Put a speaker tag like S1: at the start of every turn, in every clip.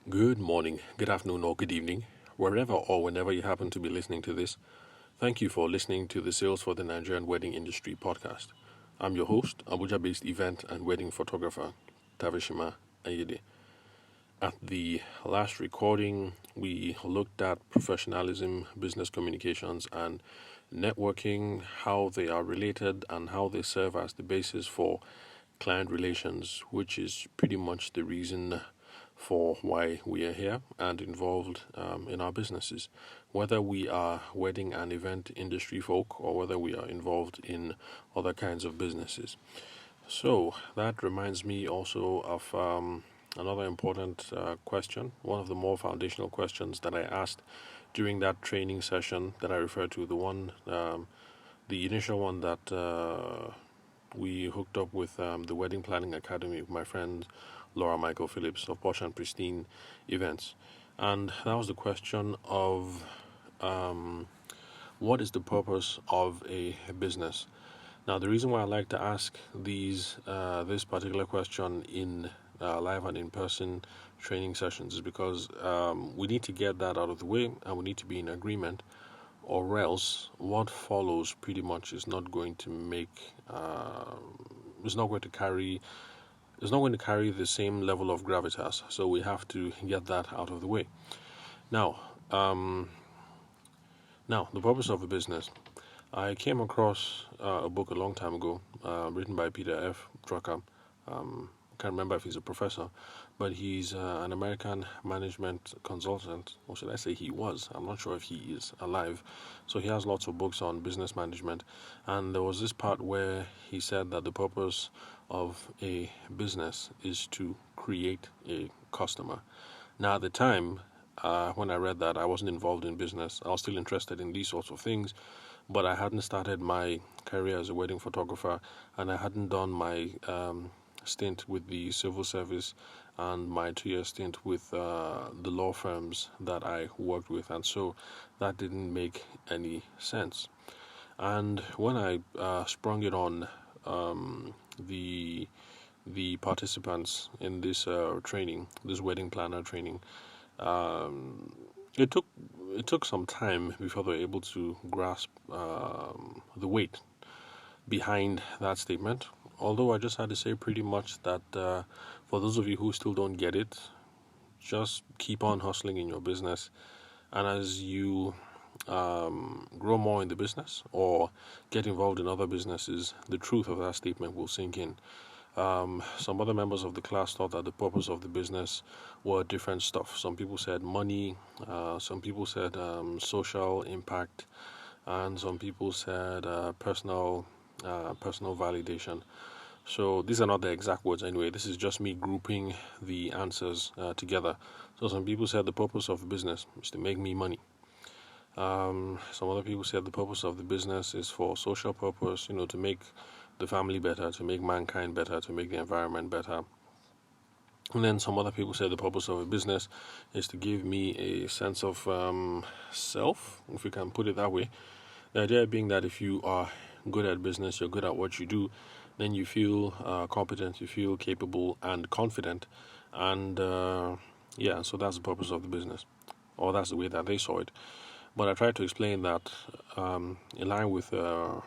S1: Good morning, good afternoon, or good evening, wherever or whenever you happen to be listening to this. Thank you for listening to the Sales for the Nigerian Wedding Industry podcast. I'm your host, Abuja based event and wedding photographer, Tavishima Ayede. At the last recording, we looked at professionalism, business communications, and networking, how they are related, and how they serve as the basis for client relations, which is pretty much the reason for why we are here and involved in our businesses. Whether we are wedding and event industry folk or whether we are involved in other kinds of businesses. So that reminds me also of another important question, one of the more foundational questions that I asked during that training session that I referred to, the initial one that we hooked up with the Wedding Planning Academy with my friend Laura Michael Phillips of Posh and Pristine Events. And that was the question of what is the purpose of a business? Now, the reason why I like to ask this particular question in live and in-person training sessions is because we need to get that out of the way and we need to be in agreement, or else what follows pretty much is not going to is not going to carry the same level of gravitas. So we have to get that out of the way. Now, the purpose of a business. I came across a book a long time ago, written by Peter F. Drucker. I can't remember if he's a professor, but he's an American management consultant, or should I say he was? I'm not sure if he is alive. So he has lots of books on business management, and there was this part where he said that the purpose of a business is to create a customer. Now, at the time, when I read that, I wasn't involved in business. I was still interested in these sorts of things, but I hadn't started my career as a wedding photographer, and I hadn't done my stint with the civil service and my 2 year stint with the law firms that I worked with, and so that didn't make any sense. And when I sprung it on the participants in this training, this wedding planner training, um, it took some time before they were able to grasp the weight behind that statement. Although I just had to say pretty much that for those of you who still don't get it, just keep on hustling in your business, and as you grow more in the business or get involved in other businesses, the truth of that statement will sink in. Some other members of the class thought that the purpose of the business were different stuff. Some people said money, some people said social impact, and some people said personal validation. So these are not the exact words anyway. This is just me grouping the answers together. So some people said the purpose of the business is to make me money. Some other people said the purpose of the business is for social purpose, to make the family better, to make mankind better, to make the environment better. And then some other people said the purpose of a business is to give me a sense of self, if we can put it that way. The idea being that if you are good at business, you're good at what you do, then you feel competent, you feel capable and confident. And so that's the purpose of the business, or that's the way that they saw it. But I tried to explain that in line with Mr.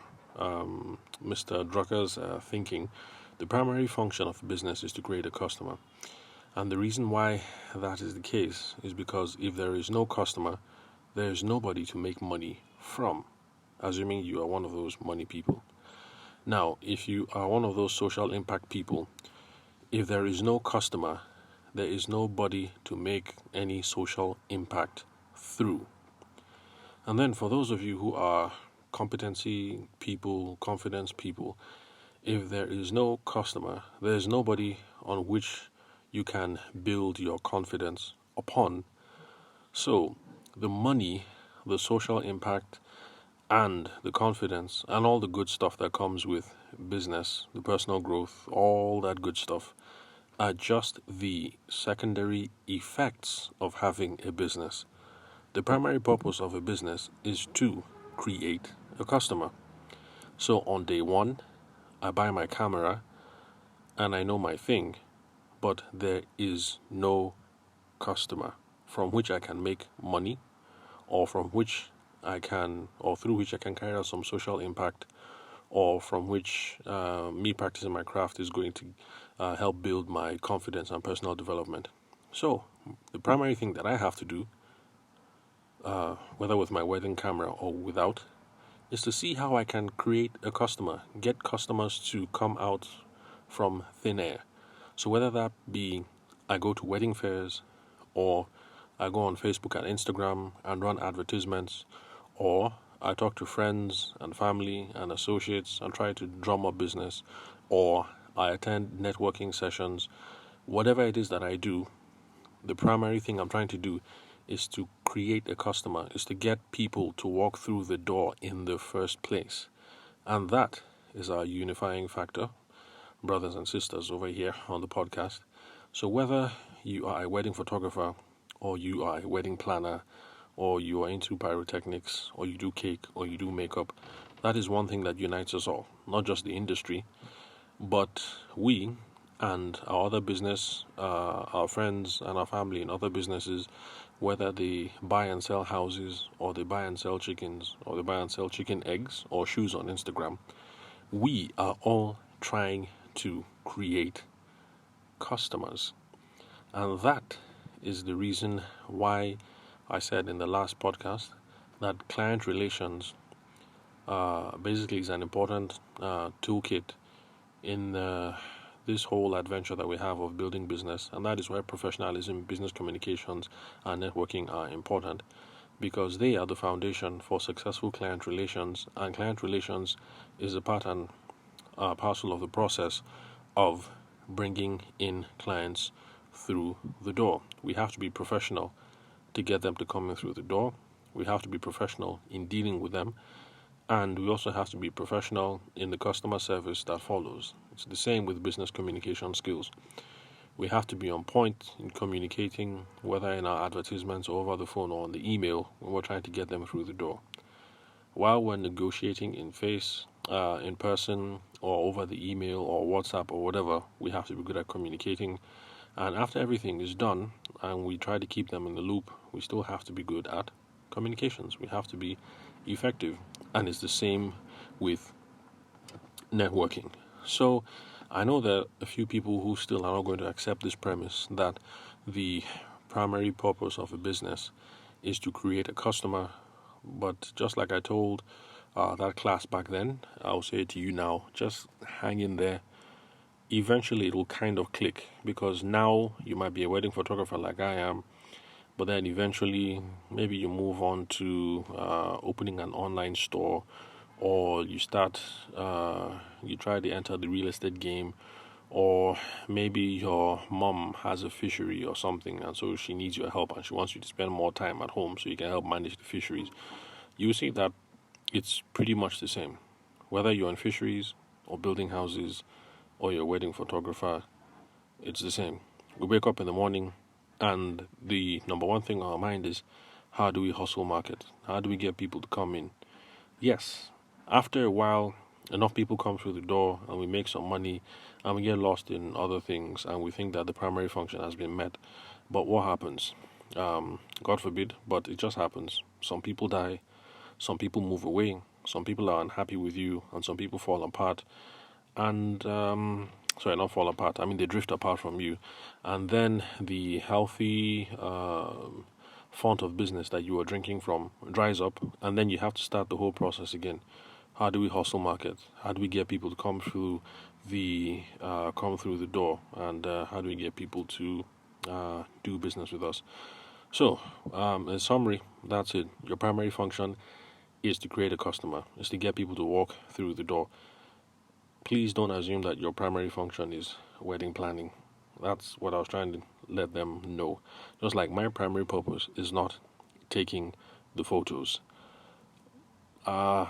S1: Drucker's thinking, the primary function of a business is to create a customer. And the reason why that is the case is because if there is no customer, there is nobody to make money from, assuming you are one of those money people. Now, if you are one of those social impact people, if there is no customer, there is nobody to make any social impact through. And then for those of you who are competency people, confidence people, if there is no customer, there is nobody on which you can build your confidence upon. So the money, the social impact, and the confidence, and all the good stuff that comes with business, the personal growth, all that good stuff, are just the secondary effects of having a business. The primary purpose of a business is to create a customer. So on day one, I buy my camera and I know my thing, but there is no customer from which I can make money, or from which I can, or through which I can carry out some social impact, or from which me practicing my craft is going to help build my confidence and personal development. So, the primary thing that I have to do, whether with my wedding camera or without, is to see how I can create a customer, get customers to come out from thin air. So, whether that be I go to wedding fairs, or I go on Facebook and Instagram and run advertisements, or I talk to friends and family and associates and try to drum up business, or I attend networking sessions, whatever it is that I do, the primary thing I'm trying to do is to create a customer, is to get people to walk through the door in the first place. And that is our unifying factor, brothers and sisters over here on the podcast. So whether you are a wedding photographer, or you are a wedding planner, or you are into pyrotechnics, or you do cake, or you do makeup, that is one thing that unites us all, not just the industry, but we and our other business, our friends and our family in other businesses, whether they buy and sell houses, or they buy and sell chickens, or they buy and sell chicken eggs or shoes on Instagram, we are all trying to create customers. And that is the reason why I said in the last podcast that client relations basically is an important toolkit in this whole adventure that we have of building business, and that is why professionalism, business communications, and networking are important, because they are the foundation for successful client relations, and client relations is a part and parcel of the process of bringing in clients through the door. We have to be professional to get them to come in through the door. We have to be professional in dealing with them, and we also have to be professional in the customer service that follows. It's the same with business communication skills. We have to be on point in communicating, whether in our advertisements or over the phone or on the email, when we're trying to get them through the door. While we're negotiating in person, or over the email or WhatsApp or whatever, we have to be good at communicating. And after everything is done and we try to keep them in the loop, we still have to be good at communications. We have to be effective. And it's the same with networking. So I know there are a few people who still are not going to accept this premise that the primary purpose of a business is to create a customer. But just like I told that class back then, I'll say it to you now, just hang in there. Eventually it will kind of click, because now you might be a wedding photographer like I am, but then eventually maybe you move on to opening an online store, or you try to enter the real estate game, or maybe your mom has a fishery or something, and so she needs your help and she wants you to spend more time at home so you can help manage the fisheries. You see that it's pretty much the same. Whether you're in fisheries or building houses or you're a wedding photographer, it's the same. We wake up in the morning and the number one thing on our mind is, how do we hustle market? How do we get people to come in? Yes, after a while, enough people come through the door and we make some money and we get lost in other things and we think that the primary function has been met. But what happens? God forbid, but it just happens. Some people die, some people move away, some people are unhappy with you, and some people fall apart. And not fall apart, I mean they drift apart from you, and then the healthy font of business that you were drinking from dries up, and then you have to start the whole process again. How do we hustle market? How do we get people to come through the door, and how do we get people to do business with us? So in summary, that's it. Your primary function is to create a customer, is to get people to walk through the door. Please don't assume that your primary function is wedding planning. That's what I was trying to let them know. Just like my primary purpose is not taking the photos. I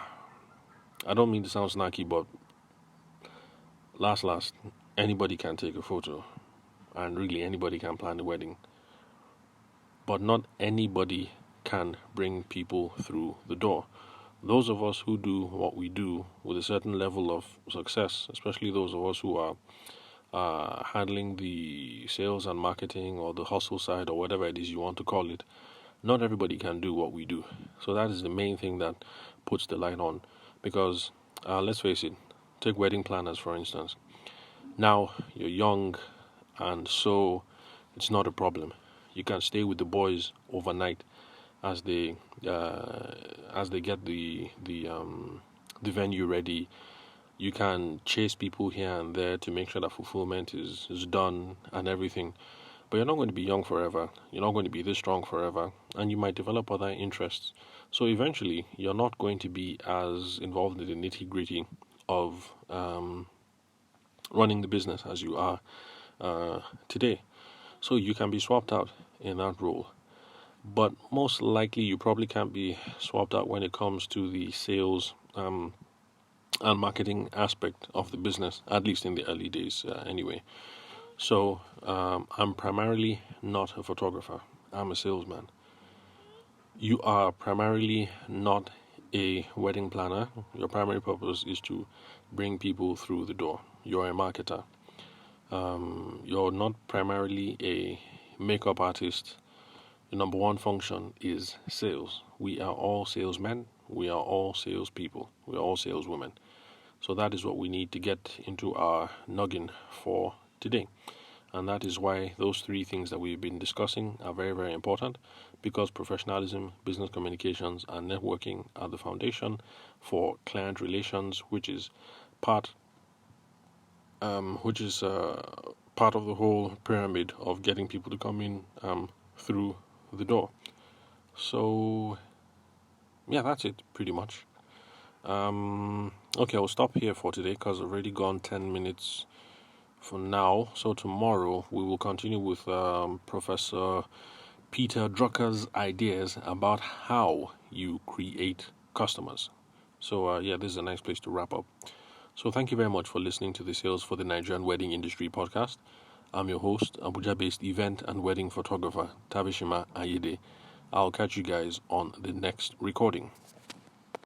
S1: don't mean to sound snarky, but last, anybody can take a photo, and really anybody can plan the wedding. But not anybody can bring people through the door. Those of us who do what we do with a certain level of success, especially those of us who are handling the sales and marketing or the hustle side or whatever it is you want to call it. Not everybody can do what we do. So that is the main thing that puts the light on. Because let's face it, take wedding planners for instance. Now you're young, and so it's not a problem. You can stay with the boys overnight as they get the venue ready. You can chase people here and there to make sure that fulfillment is done and everything. But you're not going to be young forever. You're not going to be this strong forever. And you might develop other interests. So eventually, you're not going to be as involved in the nitty gritty of running the business as you are today. So you can be swapped out in that role. But most likely, you probably can't be swapped out when it comes to the sales and marketing aspect of the business, at least in the early days, anyway. So I'm primarily not a photographer. I'm a salesman. You are primarily not a wedding planner. Your primary purpose is to bring people through the door. You're a marketer. You're not primarily a makeup artist. The number one function is sales. We are all salesmen. We are all salespeople. We are all saleswomen. So that is what we need to get into our noggin for today. And that is why those three things that we've been discussing are very, very important, because professionalism, business communications, and networking are the foundation for client relations, which is part part of the whole pyramid of getting people to come in through the door. So yeah, that's it pretty much. Okay, I'll stop here for today because I've already gone 10 minutes for now. So tomorrow we will continue with Professor Peter Drucker's ideas about how you create customers. So yeah, this is a nice place to wrap up. So thank you very much for listening to the Sales for the Nigerian Wedding Industry podcast. I'm your host, Abuja-based event and wedding photographer Tavishima Ayede. I'll catch you guys on the next recording.